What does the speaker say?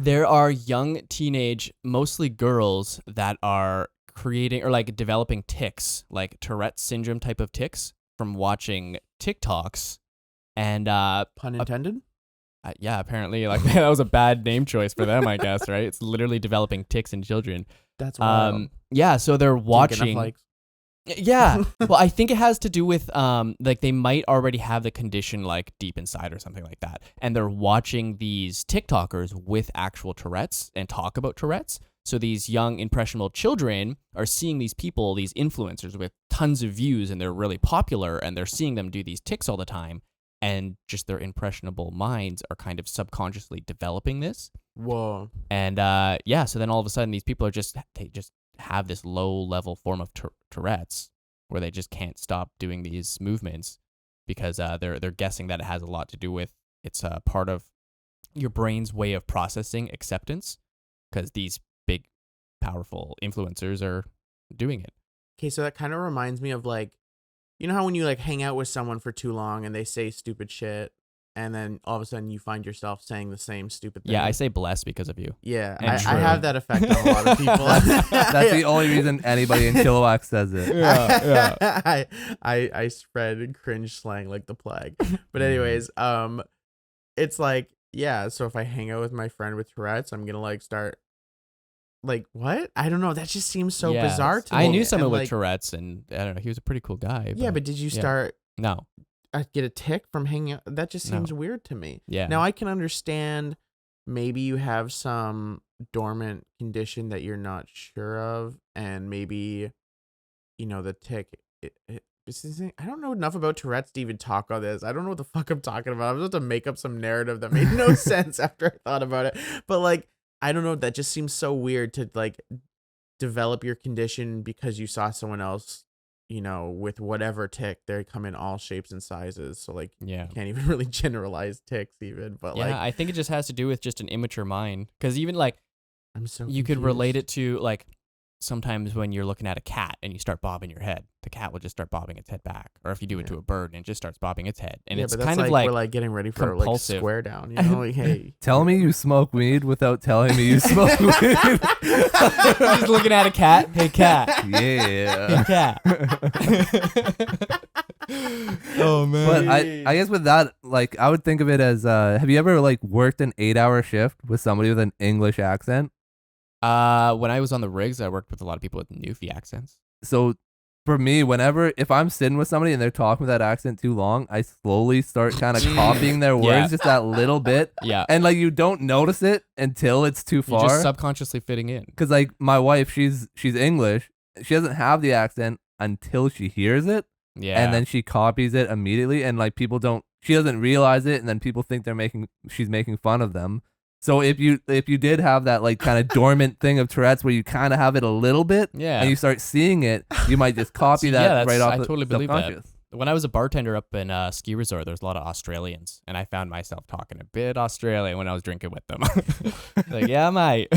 There are young teenage, mostly girls, that are creating or like developing tics, like Tourette's syndrome type of tics from watching TikToks. And pun intended. Yeah, apparently, like that was a bad name choice for them, I guess, right? It's literally developing tics in children. That's wild. Yeah, so they're watching. Do you get enough likes? Yeah. Well, I think it has to do with like they might already have the condition like deep inside or something like that. And they're watching these TikTokers with actual Tourette's and talk about Tourette's. So these young impressionable children are seeing these people, these influencers with tons of views, and they're really popular, and they're seeing them do these tics all the time, and just their impressionable minds are kind of subconsciously developing this. Whoa. And yeah, so then all of a sudden these people they just have this low level form of Tourette's where they just can't stop doing these movements because they're guessing that it has a lot to do with it's a part of your brain's way of processing acceptance because these big powerful influencers are doing it. Okay, so that kind of reminds me of like, you know how when you like hang out with someone for too long and they say stupid shit and then all of a sudden you find yourself saying the same stupid thing? Yeah, I say blessed because of you. Yeah, I have that effect on a lot of people. That's the only reason anybody in Chilliwack says it. Yeah. I spread cringe slang like the plague. But anyways, it's like, yeah, so if I hang out with my friend with Tourette's, I'm gonna like start like, what? I don't know. That just seems so bizarre to me. I knew someone and, with like, Tourette's, and I don't know, he was a pretty cool guy. Yeah, but did you start No. get a tic from hanging out? That just seems weird to me. Yeah. Now I can understand maybe you have some dormant condition that you're not sure of, and maybe, you know, the tic. I don't know enough about Tourette's to even talk on this. I don't know what the fuck I'm talking about. I'm supposed to make up some narrative that made no sense after I thought about it. But like, I don't know. That just seems so weird to like develop your condition because you saw someone else, you know, with whatever tic. They come in all shapes and sizes. So like, you can't even really generalize tics even. But like, I think it just has to do with just an immature mind. Because even like, I'm so you confused. could relate it to like sometimes when you're looking at a cat and you start bobbing your head, the cat will just start bobbing its head back. Or if you do it to a bird and it just starts bobbing its head. And it's but that's kind of like we're like getting ready for compulsive. like square down. You know, like, hey, Tell me you smoke weed without telling me you smoke weed. just looking at a cat. Hey, cat. Yeah. Hey, cat. Oh man. But I guess with that, like, I would think of it as, have you ever like worked an 8-hour shift with somebody with an English accent? When I was on the rigs, I worked with a lot of people with Newfie accents. So for me, if I'm sitting with somebody and they're talking with that accent too long, I slowly start kind of copying their words just that little bit. Yeah. And like, you don't notice it until it's too far. You're just subconsciously fitting in. Because like my wife, she's English. She doesn't have the accent until she hears it. Yeah. And then she copies it immediately. And like she doesn't realize it. And then people think she's making fun of them. So if you did have that like kind of dormant thing of Tourette's where you kind of have it a little bit, and you start seeing it, you might just copy that right off. I totally believe that. subconscious. When I was a bartender up in a ski resort, there was a lot of Australians, and I found myself talking a bit Australian when I was drinking with them. Like, yeah, mate.